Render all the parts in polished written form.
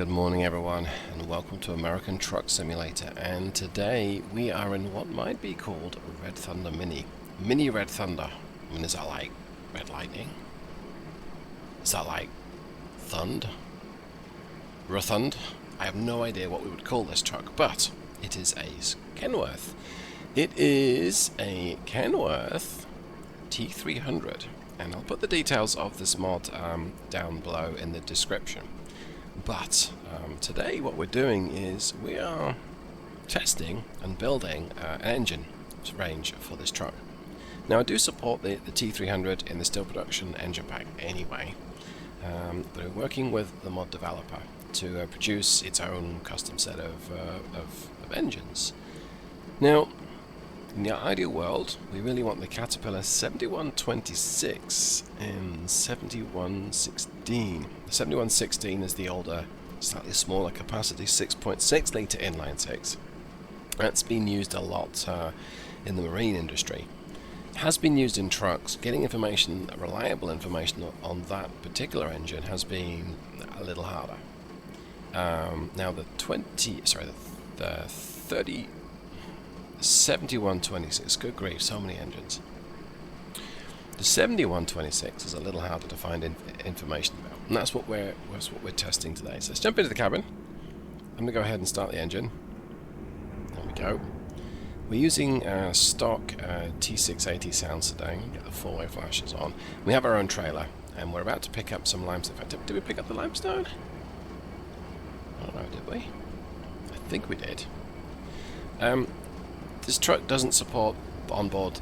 good morning everyone, and welcome to American Truck Simulator. And today we are in what might be called Red Thunder Mini Red Thunder. I mean, is that like Red Lightning? Is that like Thund? Rothund? I have no idea what we would call this truck, but it is a Kenworth. It is a Kenworth T300, and I'll put the details of this mod down below in the description. But today what we're doing is we are testing and building an engine range for this truck. Now I do support the T300 in the steel production engine pack anyway, but we're working with the mod developer to produce its own custom set of engines. Now, in the ideal world, we really want the Caterpillar 7126 and 7116. The 7116 is the older, slightly smaller capacity 6.6 litre inline six. That's been used a lot in the marine industry. It has been used in trucks. Getting information, reliable information on that particular engine has been a little harder. Now the 7126, good grief, so many engines. The 7126 is a little harder to find information about, and that's what we're testing today. So let's jump into the cabin. I'm going to go ahead and start the engine. There we go. We're using stock T680 sound sedan. Get the four-way flashes on. We have our own trailer, and we're about to pick up some limestone. In fact, did we pick up the limestone? I don't know, did we? I think we did. This truck doesn't support onboard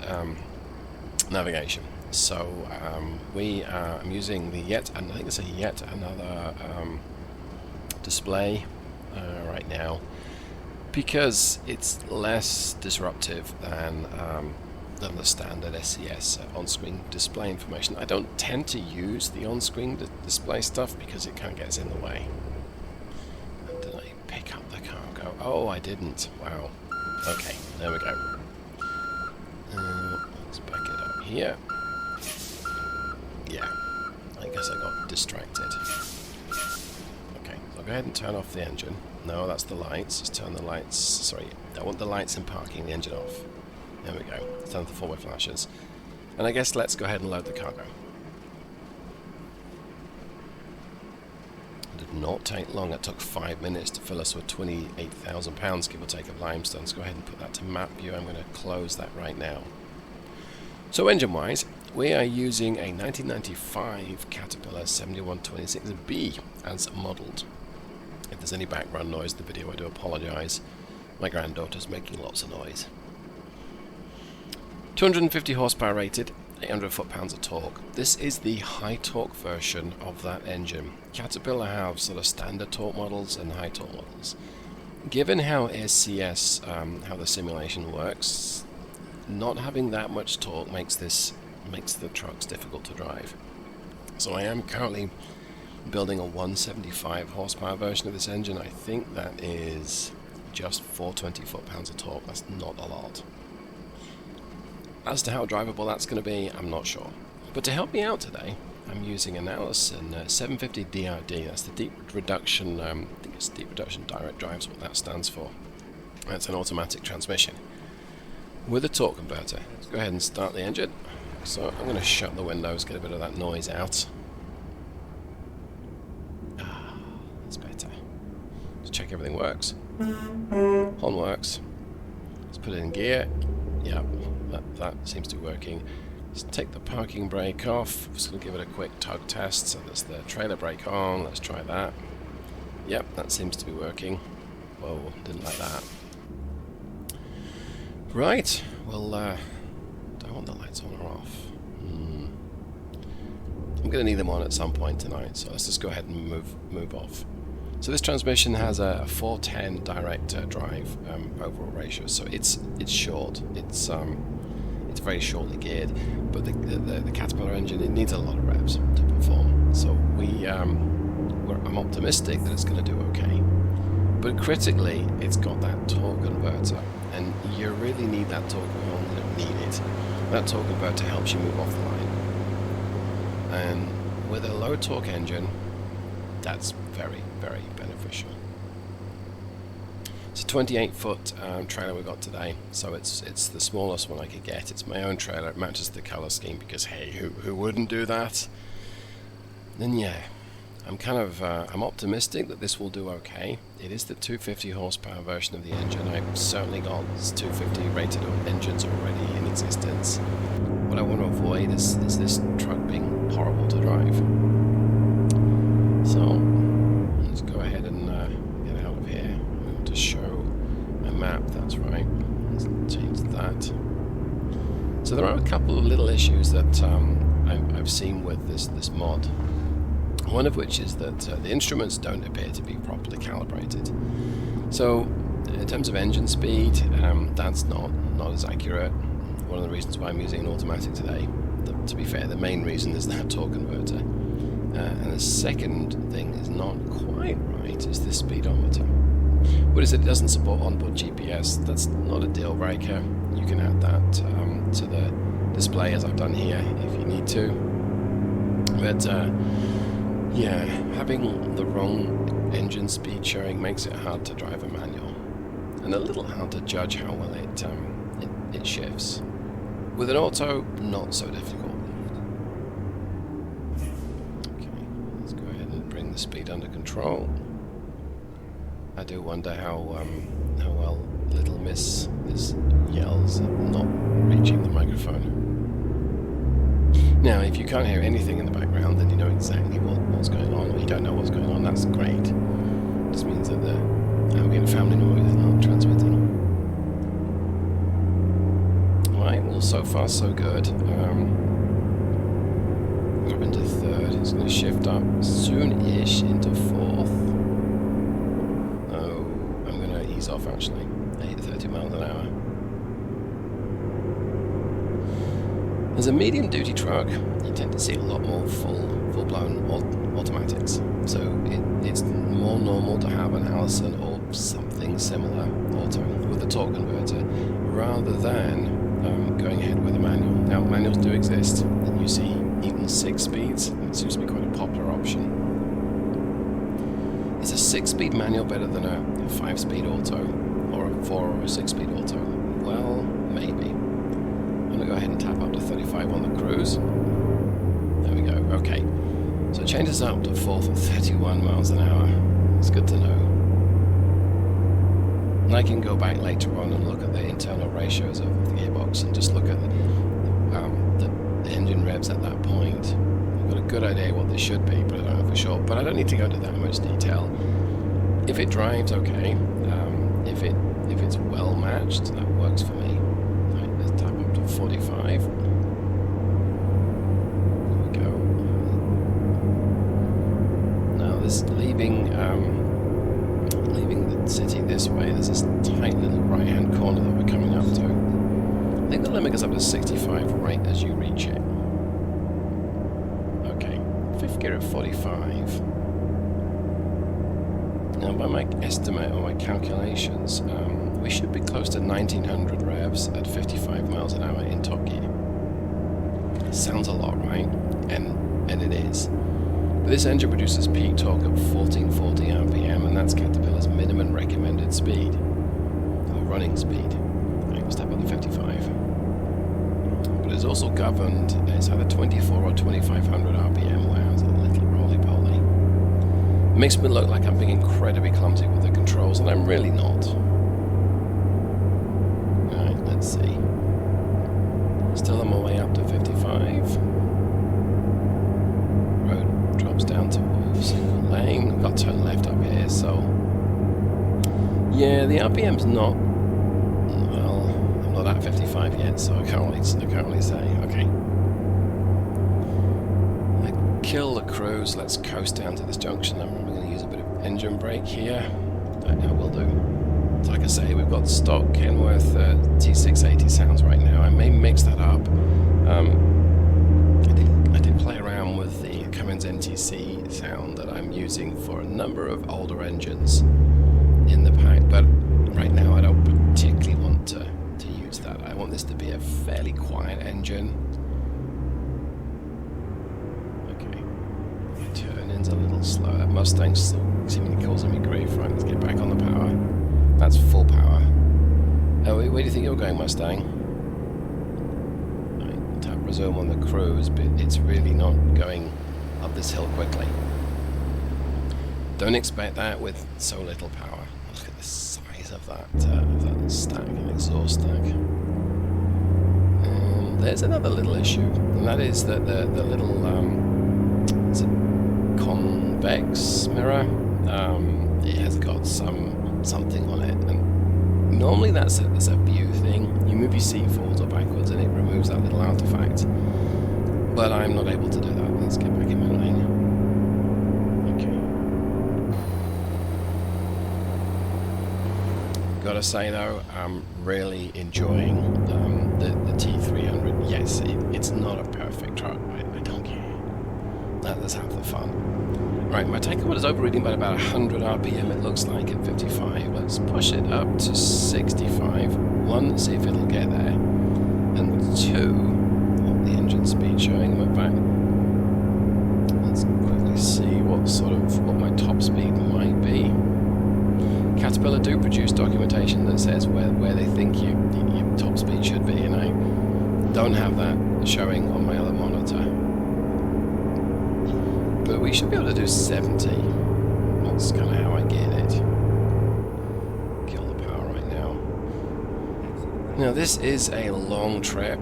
navigation, so I'm using the yet another display right now, because it's less disruptive than the standard SCS on-screen display information. I don't tend to use the on-screen display stuff because it kind of gets in the way. Did I pick up the cargo? Oh, I didn't. Wow. Okay, there we go. Let's back it up here. Yeah, I guess I got distracted. Okay, so I'll go ahead and turn off the engine. No, that's the lights. Let's turn the lights. Sorry, I want the lights in parking, the engine off. There we go. Let's turn off the four-way flashes. And I guess let's go ahead and load the cargo. Did not take long. It took 5 minutes to fill us with 28,000 pounds, give or take, of limestone. Let's go ahead and put that to map view. I'm going to close that right now. So engine-wise, we are using a 1995 Caterpillar 7126B as modelled. If there's any background noise in the video, I do apologise. My granddaughter's making lots of noise. 250 horsepower rated, 800 foot-pounds of torque. This is the high torque version of that engine. Caterpillar have sort of standard torque models and high torque models. Given how SCS, how the simulation works, not having that much torque makes the trucks difficult to drive. So I am currently building a 175 horsepower version of this engine. I think that is just 420 foot-pounds of torque. That's not a lot. As to how drivable that's going to be, I'm not sure. But to help me out today, I'm using an Allison 750 DRD. That's the deep reduction, I think it's deep reduction direct drive is what that stands for. That's an automatic transmission with a torque converter. Let's go ahead and start the engine. So I'm going to shut the windows, get a bit of that noise out. That's better. Let's check everything works. Horn works. Let's put it in gear. Yep. That seems to be working. Let's take the parking brake off. Just going to give it a quick tug test. So there's the trailer brake on. Let's try that. Yep, that seems to be working. Whoa, didn't like that. Right, well, do I want the lights on or off? I'm going to need them on at some point tonight, so let's just go ahead and move off. So this transmission has a 410 direct drive overall ratio, so it's short. It's very shortly geared, but the Caterpillar engine, it needs a lot of revs to perform. So I'm optimistic that it's going to do okay. But critically, it's got that torque converter, and you really need that torque. We all need it. That torque converter helps you move off the line. And with a low torque engine, that's very, very beneficial. for sure. It's a 28-foot trailer we got today, so it's the smallest one I could get. It's my own trailer. It matches the color scheme because hey, who wouldn't do that? Then yeah, I'm optimistic that this will do okay. It is the 250 horsepower version of the engine. I've certainly got 250 rated engines already in existence. What I want to avoid is this truck being horrible to drive. So let's go ahead and get out of here. We want to show a map. That's right. Let's change that. So there are a couple of little issues that I've seen with this mod. One of which is that the instruments don't appear to be properly calibrated. So in terms of engine speed, that's not as accurate. One of the reasons why I'm using an automatic today, to be fair, the main reason is that torque converter. And the second thing is not quite right, is the speedometer. What is it? It doesn't support onboard GPS. That's not a deal breaker. You can add that to the display as I've done here if you need to. But yeah, having the wrong engine speed showing makes it hard to drive a manual, and a little hard to judge how well it shifts. With an auto, not so difficult. Okay, let's go ahead and bring the speed under control. I do wonder how well Little Miss yells at not reaching the microphone. Now, if you can't hear anything in the background, then you know exactly what's going on, or you don't know what's going on. That's great. It just means that the ambient family noise is not transmitting. Right, well, so far so good. Drop into third. It's going to shift up soon-ish into fourth. Oh, I'm going to ease off actually. 30 miles an hour. As a medium-duty truck, you tend to see a lot more full-blown automatics. So it's more normal to have an Allison or something similar auto with a torque converter, rather than going ahead with a manual. Now, manuals do exist, and you see even 6 speeds. That seems to be quite a popular option. Is a 6-speed manual better than a 5-speed auto, or a 4 or a 6-speed auto? Well, maybe. I'm going to go ahead and tap up to 35 on the cruise. There we go. Okay. So it changes up to fourth at 31 miles an hour. It's good to know. And I can go back later on and look at the internal ratios of the gearbox and just look at the engine revs at that point. I've got a good idea what they should be, but I don't know for sure. But I don't need to go into that much detail. If it drives, okay. If it's well matched, that works for me. 45. There we go. Now this leaving the city this way, there's this tight little right-hand corner that we're coming up to. I think the limit goes up to 65 right as you reach it. Okay, fifth gear at 45. Now by my estimate or my calculations, we should be close to 1900 revs at 55 miles an hour in top gear. Sounds a lot, right? And it is. But this engine produces peak torque at 1440 RPM, and that's Caterpillar's minimum recommended speed, or running speed. I can step up to 55. But it's also governed, it's either 24 or 2500 RPM. Wow, it's a little roly-poly. It makes me look like I'm being incredibly clumsy with the controls, and I'm really not. Let's see. Still on my way up to 55. Road drops down to single lane. I've got to turn left up here, so yeah, the RPM's not. Well, I'm not at 55 yet, so I can't really say. Okay. I kill the cruise. Let's coast down to this junction. I'm probably going to use a bit of engine brake here. I will do. Like I say, we've got stock Kenworth T300 sounds right now. I may mix that up. I did play around with the Cummins NTC sound that I'm using for a number of older engines in the pack, but right now I don't particularly want to use that. I want this to be a fairly quiet engine. Okay, my turn-in's a little slow. That Mustang's still seemingly causing me grief. Right, let's get back on the power. That's full power. Oh, where do you think you're going, Mustang? Right, tap resume on the cruise, but it's really not going up this hill quickly. Don't expect that with so little power. Look at the size of that stack, an exhaust stack. And there's another little issue, and that is that the little is it convex mirror? It has got something on it, and normally that's a view thing. You move your seat forwards or backwards, and it removes that little artifact. But I'm not able to do that. Let's get back in my lane. Gotta say though, I'm really enjoying the T300. Yes, it's not a perfect truck, I don't care. Let's have the fun. Right, my takeover is overreading by about 100 RPM, it looks like, at 55. Let's push it up to 65. One, see if it'll get there. And two, what the engine speed showing on my back. Let's quickly see what my top speed might be. Caterpillar do produce documentation that says where they think your top speed should be, and I don't have that showing on my other monitor. But we should be able to do 70. That's kind of how I get it. Kill the power right now. Now this is a long trip.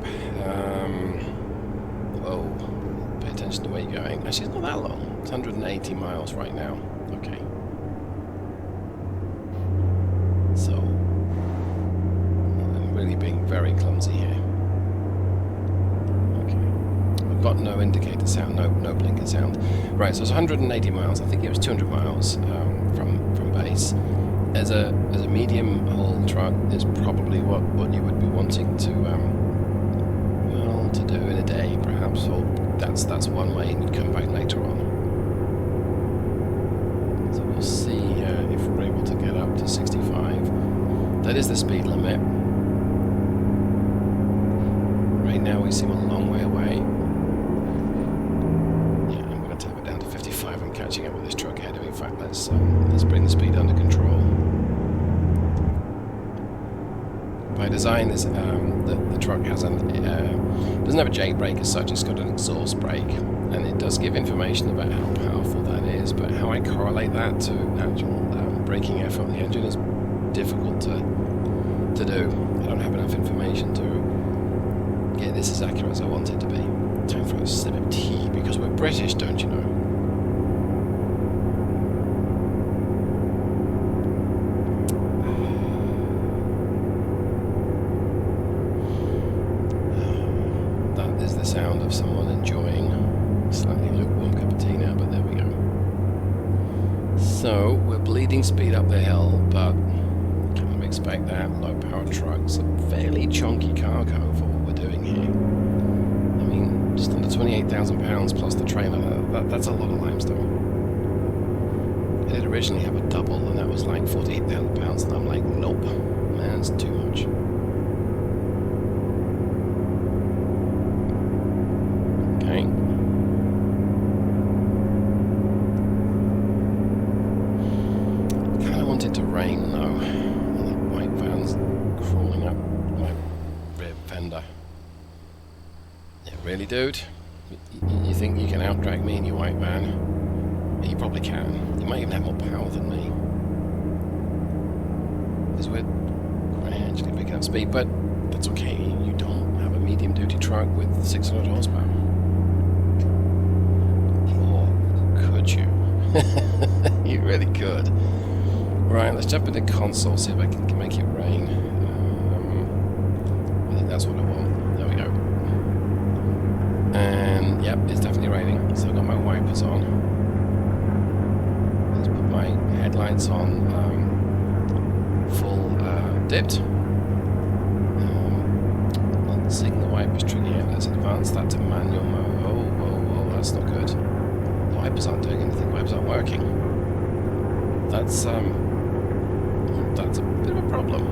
Whoa, pay attention to where you're going. Actually, it's not that long. It's 180 miles right now. Okay. So, I'm really being very clumsy here. Okay. I've got no indicator sound, no blinker sound. Right, so it's 180 miles. I think it was 200 miles from base. As a medium haul truck, is probably what you would be wanting to to do in a day, perhaps. Or that's one way, and you'd come back later on. So we'll see if we're able to get up to 65. That is the speed limit. Right now we seem a long way away. Yeah, I'm going to tap it down to 55. I'm catching up with this truck ahead of me. In fact, let's bring the speed under control. By design, this the truck has doesn't have a J brake as such. It's got an exhaust brake, and it does give information about how powerful that is. But how I correlate that to actual braking effort on the engine is difficult to do. I don't have enough information to get this as accurate as I want it to be. Time for a sip of tea, because we're British, don't you know? That is the sound of someone enjoying a slightly lukewarm cup of tea now, but there we go. So, we're bleeding speed up the hill, but kind of expect that. Low power trucks, a fairly chunky cargo for what we're doing here. I mean, just under 28,000 pounds plus the trailer, that's a lot of limestone. It did originally have a double, and that was like 48,000 pounds, and I'm like, nope, man, it's too much. Okay. Kind of wanted to rain though. That white van's crawling up my rear fender. Yeah, really, dude? You think you can outdrag me in your white van? Yeah, you probably can. You might even have more power than me. Because we're actually picking up speed, but that's okay. You don't have a medium-duty truck with 600 horsepower. Or could you? You really could. Right, let's jump into console, see if I can make it rain. I think that's what I want. There we go. And yep, it's definitely raining. So I've got my wipers on. Let's put my headlights on full dipped. Seeing the wipers trigger here. Let's advance that to manual mode. Oh, whoa, whoa, that's not good. The wipers aren't doing anything. The wipers aren't working. That's a bit of a problem.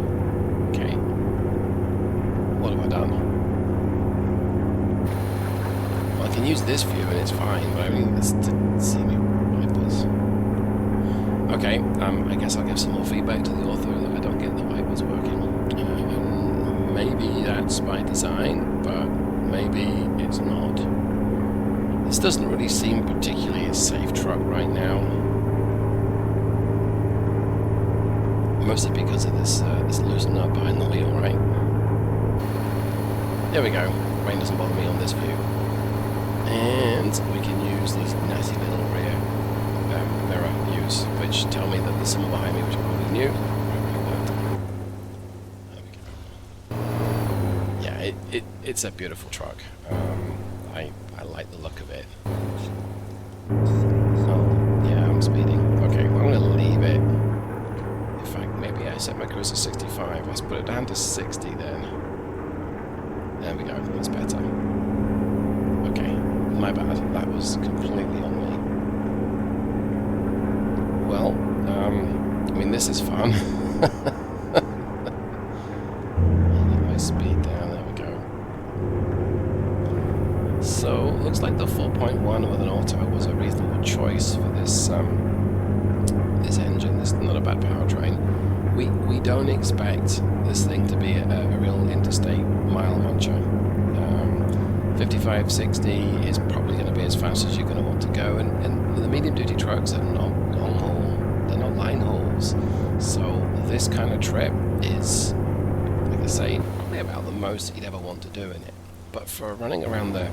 Okay. What have I done? Well, I can use this view and it's fine, but I only need this to see me wipers. Okay, I guess I'll give some more feedback to the author that I don't get the wipers working. And maybe that's by design, but maybe it's not. This doesn't really seem particularly a safe truck right now. Mostly because of this loosened up behind the wheel, right? There we go. Rain doesn't bother me on this view. And we can use these nasty little rear mirror views, which tell me that there's someone behind me, which I probably knew. There we go. Yeah, it's a beautiful truck. I like the look of it. So, yeah, I'm speeding. Okay, well, I'm going to leave it. In fact, maybe I set my cruise to 65. Let's put it down to 60 then. There we go, that's better. Okay, my bad, that was completely on me. Well, I mean, this is fun. I'll get my speed down, there we go. So, looks like the 4.1 with an auto was a reasonable choice for this this engine. This is not a bad powertrain. We don't expect this thing to be a real interstate mile muncher. 55, 60 is probably going to be as fast as you're going to want to go, and the medium-duty trucks are not long haul, they're not line hauls. So this kind of trip is, like I say, probably about the most you'd ever want to do in it. But for running around the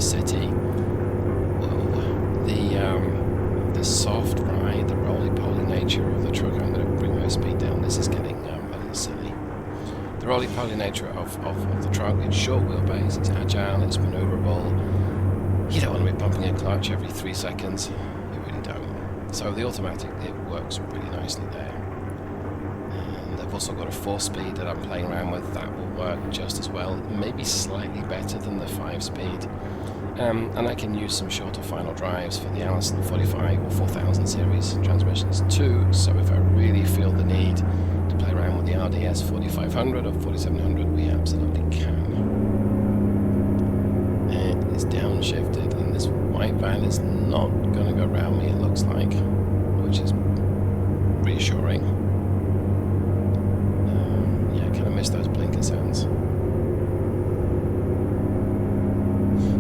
city, well, the soft ride, the roly-poly nature of the truck, I'm going to bring my speed down. This is getting a little silly. The roly-poly nature of the truck, it's short wheelbase, it's agile, it's maneuverable. You don't want to be pumping a clutch every 3 seconds. You really don't. So the automatic, it works really nicely there. And I've also got a 4-speed that I'm playing around with. That will work just as well, maybe slightly better than the 5-speed. And I can use some shorter final drives for the Allison 45 or 4000 series transmissions too. So if I really feel the need to play around with the RDS 4500 or 4700, we absolutely can. And it's downshifted, and this white van is not going to go around me, it looks like, which is reassuring. Yeah, I kind of miss those blinker sounds.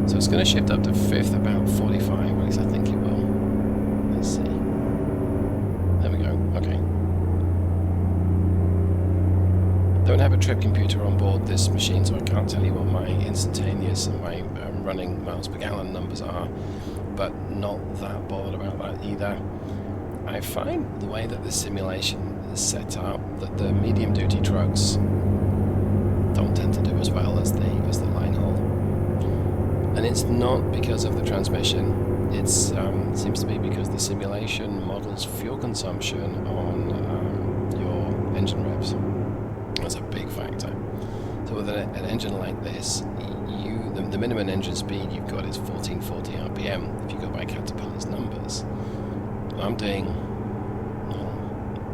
So it's going to shift up to 5th about 45, at least I think it will. Let's see. There we go, okay. Don't have a trip computer on board this machine, so I can't tell you what my instantaneous and my running miles per gallon numbers are, but not that bothered about that either. I find the way that the simulation is set up that the medium-duty trucks don't tend to do as well as the line haul. And it's not because of the transmission, it seems to be because the simulation models fuel consumption on your engine revs. That's a big factor. So with an engine like this, the minimum engine speed you've got is 1440 RPM if you go by Caterpillar's numbers. I'm doing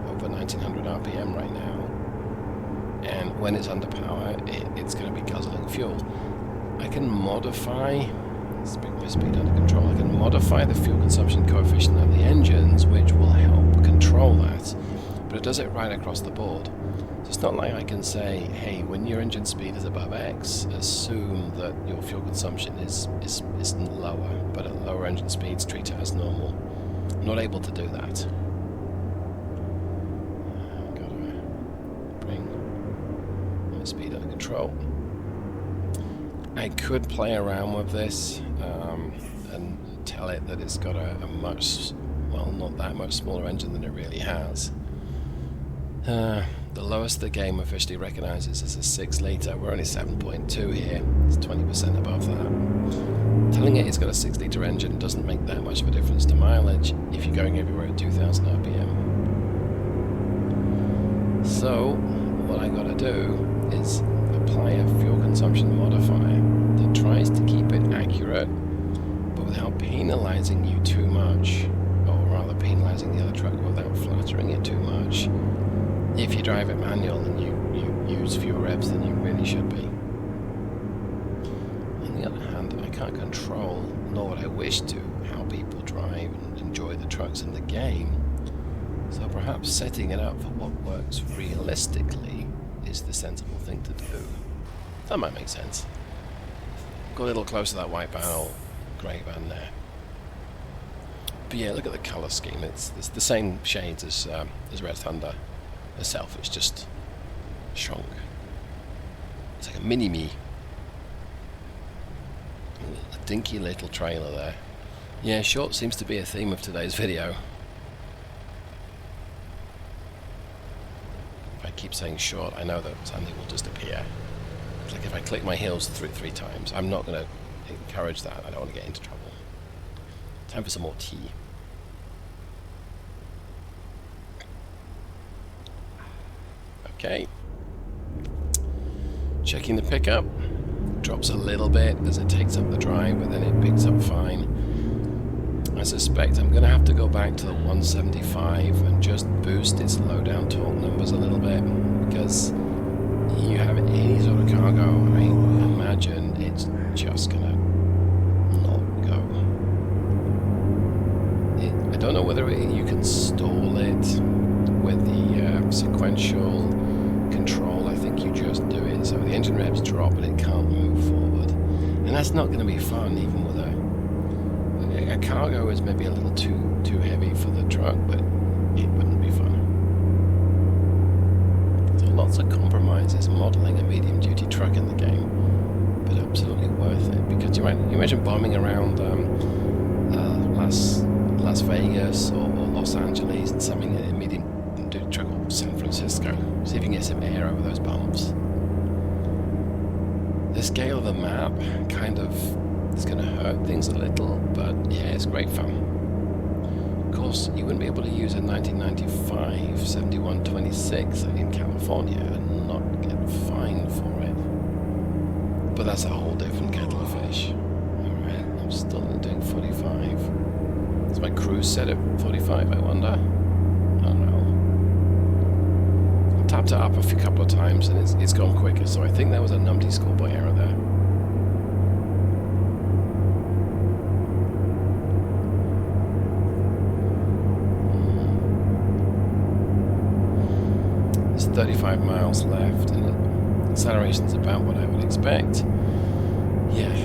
over 1900 RPM right now, and when it's under power, it's going to be guzzling fuel. I can modify, let's bring my speed under control, I can modify the fuel consumption coefficient of the engines, which will help control that, but it does it right across the board. So it's not like I can say, hey, when your engine speed is above X, assume that your fuel consumption is lower, but at lower engine speeds, treat it as normal. I'm not able to do that. Got to bring my speed under control. I could play around with this and tell it that it's got a much, well, not that much smaller engine than it really has. The lowest the game officially recognizes is a 6 litre. We're only 7.2 here. It's 20% above that. Telling it it's got a 6 litre engine doesn't make that much of a difference to mileage if you're going everywhere at 2000 RPM. So what I got to do is apply a fuel consumption modifier that tries to keep it accurate, but without penalizing you too much, or rather penalizing the other truck without flattering it too much. If you drive it manual and you use fewer revs than you really should be. On the other hand, I can't control, nor would I wish to, how people drive and enjoy the trucks in the game. So perhaps setting it up for what works realistically is the sensible thing to do. That might make sense. Go a little closer to that white band or grey band there. But yeah, look at the colour scheme. It's the same shades as Red Thunder itself. It's just shrunk. It's like a mini-me. A dinky little trailer there. Yeah, short seems to be a theme of today's video. If I keep saying short, I know that something will just appear. It's like if I click my heels three times. I'm not going to encourage that. I don't want to get into trouble. Time for some more tea. Okay. Checking the pickup. Drops a little bit as it takes up the drive, but then it picks up fine. I suspect I'm going to have to go back to the 175 and just boost its low down torque numbers a little bit, because you have any sort of cargo, I imagine it's just going to not go. I don't know whether you can stall it with the sequential control. I think you just do it so the engine revs drop and it can't move forward, and that's not going to be fun even with a cargo is maybe a little too heavy for the truck, but it wouldn't be fun. So lots of compromises modeling a medium duty truck in the game, but absolutely worth it, because you imagine bombing around Las Vegas or Los Angeles and something in a medium duty truck, or San Francisco. See if you can get some air over those bumps. The scale of the map kind of is going to hurt things a little, but yeah, it's great fun. Of course, you wouldn't be able to use a 1995 7126 in California and not get fined for it. But that's a whole different kettle of fish. Alright, I'm still doing 45. Is my cruise set at 45, I wonder? I don't know. I tapped it up a couple of times and it's gone quicker, so I think that was a numpty schoolboy error there. There's 35 miles left and the acceleration's about what I would expect. Yeah.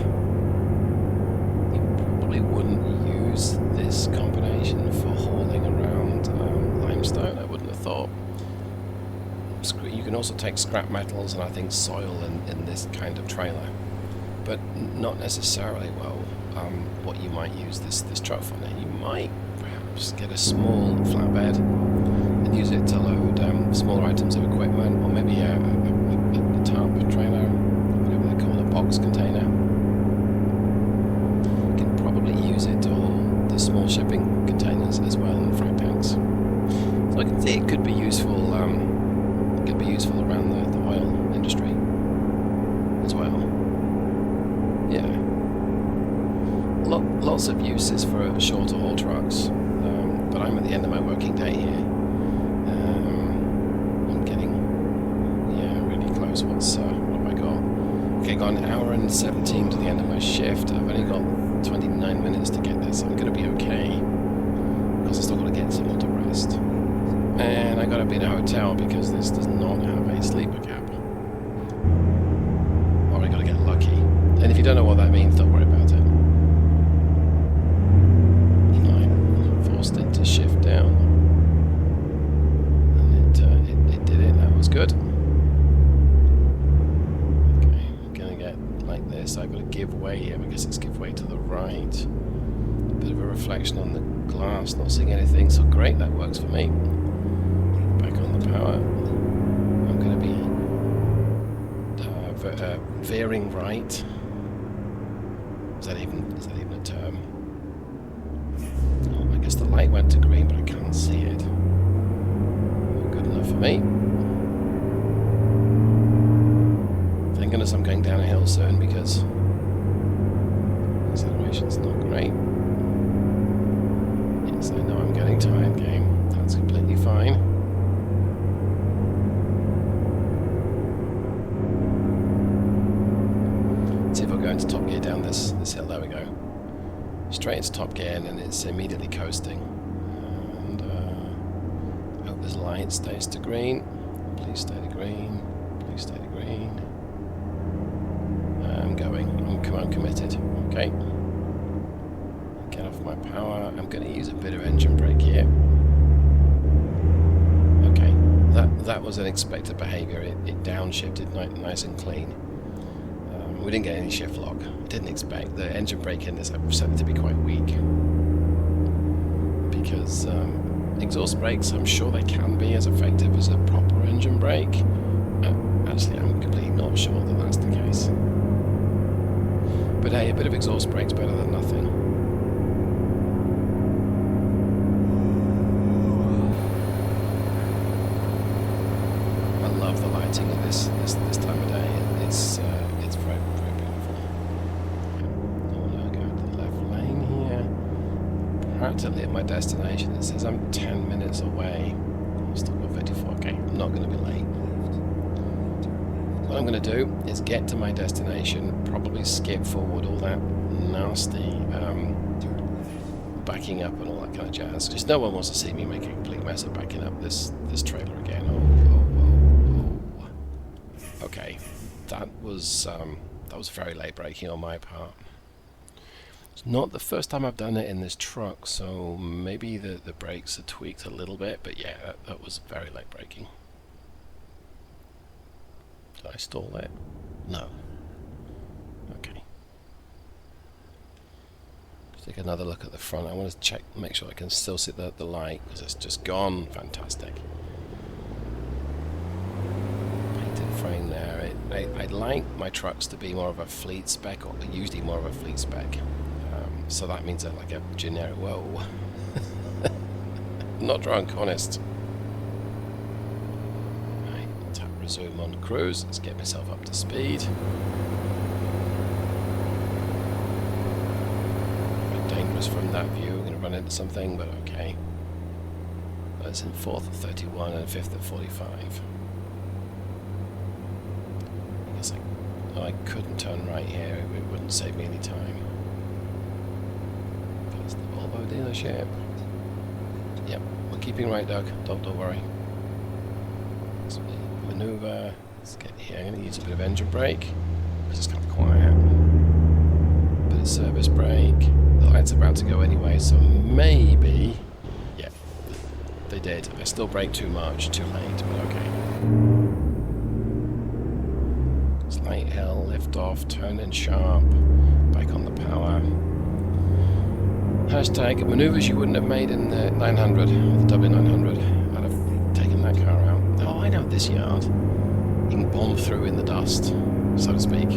You probably wouldn't use this combination for hauling around limestone, I wouldn't have thought. You can also take scrap metals and I think soil in this kind of trailer, but not necessarily what you might use this truck for. Now you might perhaps get a small flatbed and use it to load smaller items of equipment, or maybe a tarp trailer, whatever they call a box container. You can probably use it to haul the small shipping containers as well, and freight tanks. So I can see it could be useful. Around the oil industry as well. Yeah. Lots of uses for shorter haul trucks, but I'm at the end of my working day here. I'm getting really close. What have I got? Okay, got an hour and 17 to the end of my shift. I've only got 29 minutes to get there, so I'm going to be okay, because I still got to get someone to rest. And I gotta be in a hotel because this does not have a sleeper cab. Or I gotta get lucky. And if you don't know what that means, don't worry about it. I forced it to shift down. And it did it. That was good. Okay, I'm gonna get like this. I've got to give way here. I guess it's give way to the right. Bit of a reflection on the glass, not seeing anything, so great, that works for me. On the power, I'm going to be veering right. Is that even a term? Oh, I guess the light went to green, but I can't see it. Good enough for me. Thank goodness I'm going down a hill soon, because acceleration's not great. Yes, I know I'm getting tired, game. That's completely fine. See if I go into top gear down this hill. There we go. Straight into top gear, and it's immediately coasting. And this light stays to green. Please stay to green. Please stay to green. I'm going. I'm committed. Okay. Get off my power. I'm going to use a bit of engine brake here. Okay. That was unexpected behavior. It downshifted nice and clean. We didn't get any shift lock. Didn't expect the engine brake in this episode to be quite weak. Because exhaust brakes, I'm sure they can be as effective as a proper engine brake. Actually, I'm completely not sure that that's the case. But hey, a bit of exhaust brake's better than nothing. I love the lighting of this time of day. It's very, very beautiful. I want to go to the left lane here. Practically at my destination. It says I'm 10 minutes away. I've still got 54. Okay, I'm not going to be late. What I'm going to do is get to my destination, probably skip forward all that nasty backing up and all that kind of jazz. Just no one wants to see me make a complete mess of backing up this trailer again. Oh. Okay, that was very late braking on my part. It's not the first time I've done it in this truck, so maybe the brakes are tweaked a little bit, but yeah, that was very late braking. Did I stall it? No. Okay. Let's take another look at the front. I want to check, make sure I can still see the light, because it's just gone. Fantastic. Painted frame there. I'd like my trucks to be more of a fleet spec, or usually more of a fleet spec. So that means that like a generic, whoa. Not drunk, honest. Right, tap resume on cruise. Let's get myself up to speed. A bit dangerous from that view. We're going to run into something, but okay. That's in 4th at 31 and 5th at 45. I guess I couldn't turn right here. It wouldn't save me any time. That's the Volvo dealership. Yep, we're keeping right, Doug. Don't worry. Let's maneuver. Let's get here. I'm going to use a bit of engine brake because it's kind of quiet. Bit of service brake. The light's about to go anyway, so maybe. Yeah, they did. I still braked too much, too late, but okay. Slight hill, lift off, turn in sharp. Back on the power. Hashtag maneuvers you wouldn't have made in the 900, the W900. I'd have taken that car out. Oh, I know this yard. You can bomb through in the dust, so to speak.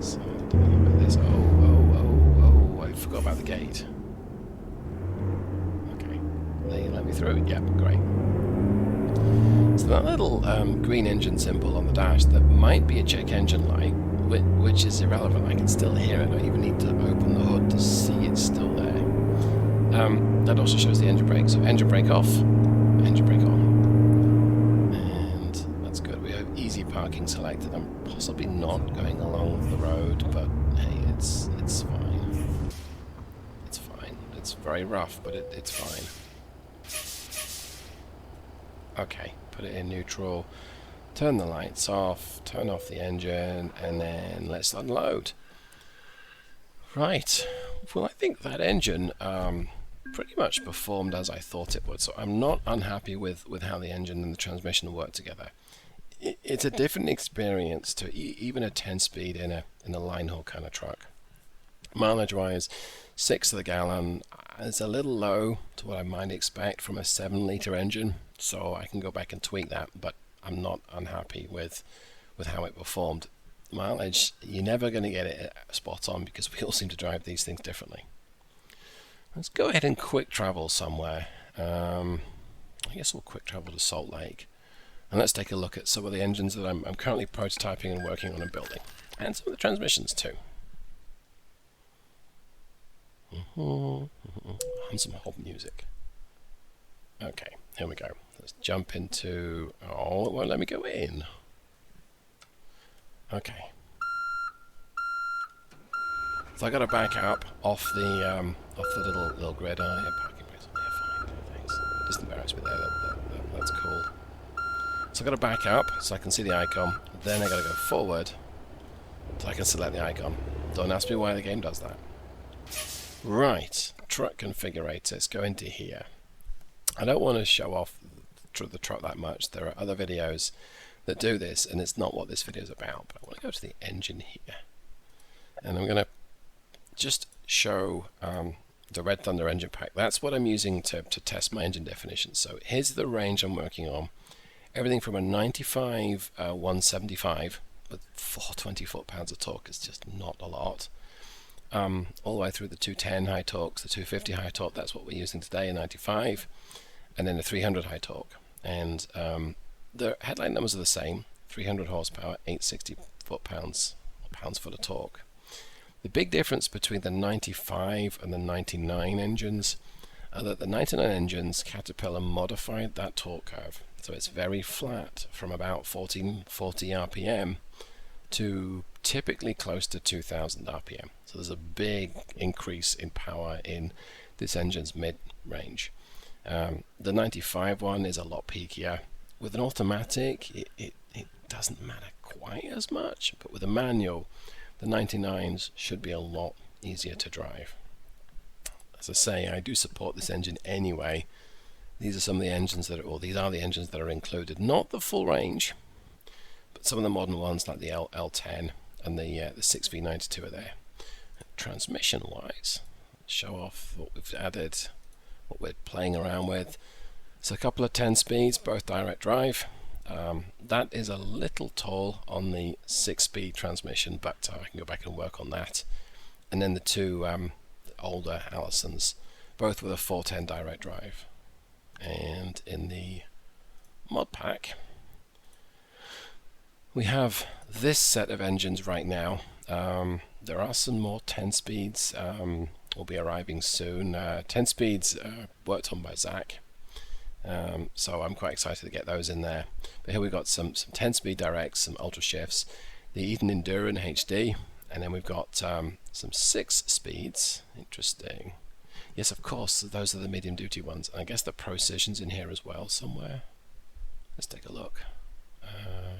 So, look at this. Oh, I forgot about the gate. Okay, they let me through. Yep, great. So that little green engine symbol on the dash, that might be a check engine light, which is irrelevant. I can still hear it. I don't even need to open the hood to see it's still there. That also shows the engine brake. So engine brake off, engine brake on. And that's good. We have easy parking selected. I'm possibly not going along the road, but hey, it's fine. It's fine. It's very rough, but it's fine. Okay, put it in neutral. Turn the lights off, turn off the engine, and then let's unload. Right, well I think that engine pretty much performed as I thought it would, so I'm not unhappy with how the engine and the transmission work together. It's a different experience to even a 10-speed in a line haul kind of truck. Mileage-wise, 6 to the gallon is a little low to what I might expect from a 7-litre engine, so I can go back and tweak that, but I'm not unhappy with how it performed. Mileage, you're never going to get it spot on because we all seem to drive these things differently. Let's go ahead and quick travel somewhere. I guess we'll quick travel to Salt Lake. And let's take a look at some of the engines that I'm currently prototyping and working on and building. And some of the transmissions too. And some hop music. Okay, here we go. Let's jump into... Oh, it won't let me go in. Okay. So I got to back up off the little grid. Oh, yeah, parking brakes on there. Fine, thanks. So I've got to back up so I can see the icon. Then I've got to go forward so I can select the icon. Don't ask me why the game does that. Right, truck configurator. Let's go into here. I don't want to show off the truck that much. There are other videos that do this, and it's not what this video is about. But I want to go to the engine here. And I'm going to just show the Red Thunder engine pack. That's what I'm using to test my engine definition. So here's the range I'm working on. Everything from a 95 175 with 420 foot-pounds of torque is just not a lot. All the way through the 210 high torques, the 250 high torque, that's what we're using today, a 95, and then the 300 high torque. And the headline numbers are the same, 300 horsepower, 860 foot-pounds, or pounds-foot of torque. The big difference between the 95 and the 99 engines are that the 99 engines, Caterpillar modified that torque curve. So it's very flat from about 1440 RPM to typically close to 2000 RPM. So there's a big increase in power in this engine's mid-range. The 95 one is a lot peakier. With an automatic, it doesn't matter quite as much, but with a manual, the 99s should be a lot easier to drive. As I say, I do support this engine anyway. These are some of the engines that are, or these are the engines that are included. Not the full range, but some of the modern ones like the L10 and the 6V92 are there. Transmission-wise, show off what we've added, what we're playing around with. So a couple of 10 speeds, both direct drive. That is a little tall on the 6-speed transmission, but I can go back and work on that. And then the two older Allisons, both with a 410 direct drive. And in the mod pack, we have this set of engines right now. There are some more 10 speeds will be arriving soon. 10 speeds worked on by Zach. So I'm quite excited to get those in there. But here we've got some 10 speed directs, some ultra shifts, the Eden Enduron HD, and then we've got some 6 speeds. Interesting. Yes, of course, those are the medium duty ones. I guess the Precision's in here as well somewhere. Let's take a look.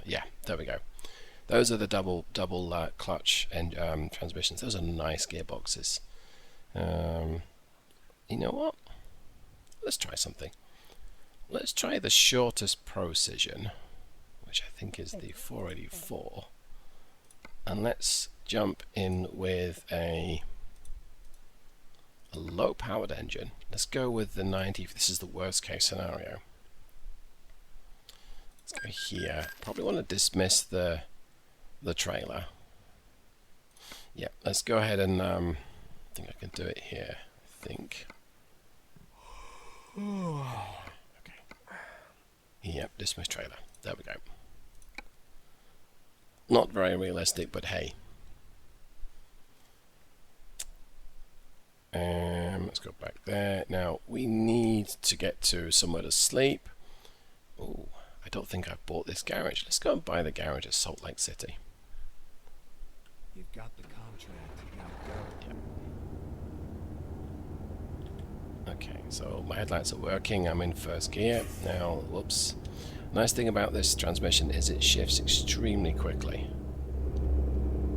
Yeah, there we go. Those are the double clutch and transmissions. Those are nice gearboxes. You know what? Let's try something. Let's try the shortest Precision, which I think is the 484. And let's jump in with a low-powered engine. Let's go with the 90 if this is the worst case scenario. Let's go here. Probably want to dismiss the trailer. Yeah, let's go ahead and I think I can do it here. I think. Okay. Yep, dismiss trailer. There we go. Not very realistic, but hey. Let's go back there. Now we need to get to somewhere to sleep. Oh, I don't think I've bought this garage. Let's go and buy the garage at Salt Lake City. You've got the contract. Now go. Okay, so my headlights are working. I'm in first gear now. Whoops. Nice thing about this transmission is it shifts extremely quickly.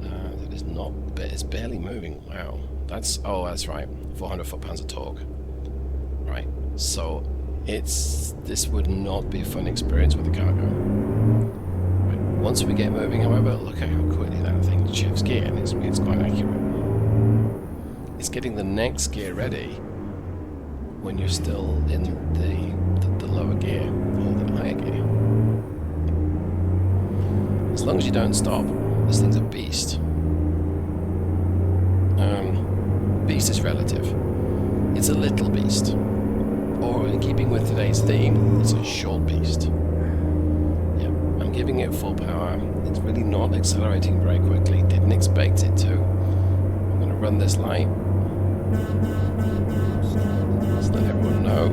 That is not. It's barely moving. Wow. That's right. 400 foot-pounds of torque. Right. So this would not be a fun experience with the cargo. Right. Once we get moving, however, look at how quickly that thing shifts gear, and it's quite accurate. It's getting the next gear ready when you're still in the lower gear or the higher gear. As long as you don't stop, this thing's a beast. Beast is relative. It's a little beast. Or in keeping with today's theme, it's a short beast. Yeah, I'm giving it full power. It's really not accelerating very quickly. Didn't expect it to. I'm going to run this light. Just let everyone know.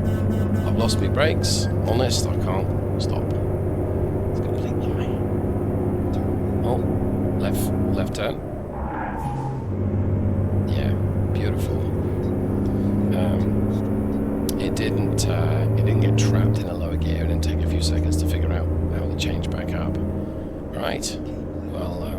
I've lost my brakes. Honest, I can't stop. It's a complete lie. Oh, left turn. Yeah, beautiful. It didn't get trapped in a lower gear, and it didn't take a few seconds to figure out how to change back up. Right. Well,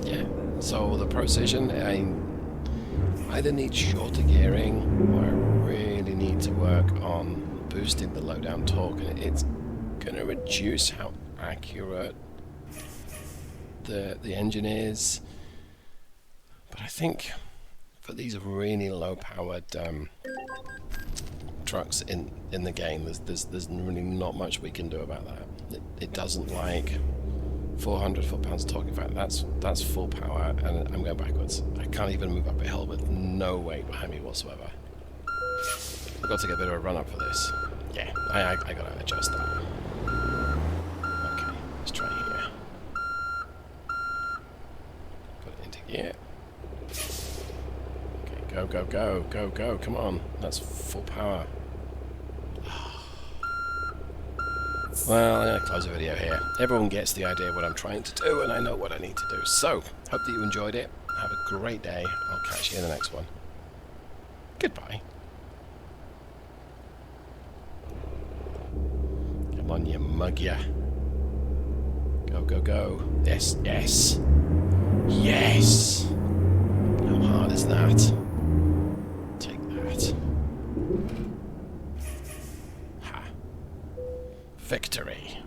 yeah. So the precision, I either need shorter gearing, or I really need to work on boosting the low-down torque, and it's going to reduce how accurate the engine is. But I think for these really low-powered trucks in the game, there's really not much we can do about that. It doesn't like 400 foot-pounds of torque. In fact, that's full power, and I'm going backwards. I can't even move up a hill with no weight behind me whatsoever. I've got to get a bit of a run-up for this. Yeah, I got to adjust that. Okay, let's try here. Put it into gear. Okay, go, come on. That's full power. Well, I'm going to close the video here. Everyone gets the idea of what I'm trying to do, and I know what I need to do. So, hope that you enjoyed it. Have a great day. I'll catch you in the next one. Goodbye. Come on, you mug ya. Go. Yes. Yes! How hard is that? Take that. Ha. Victory.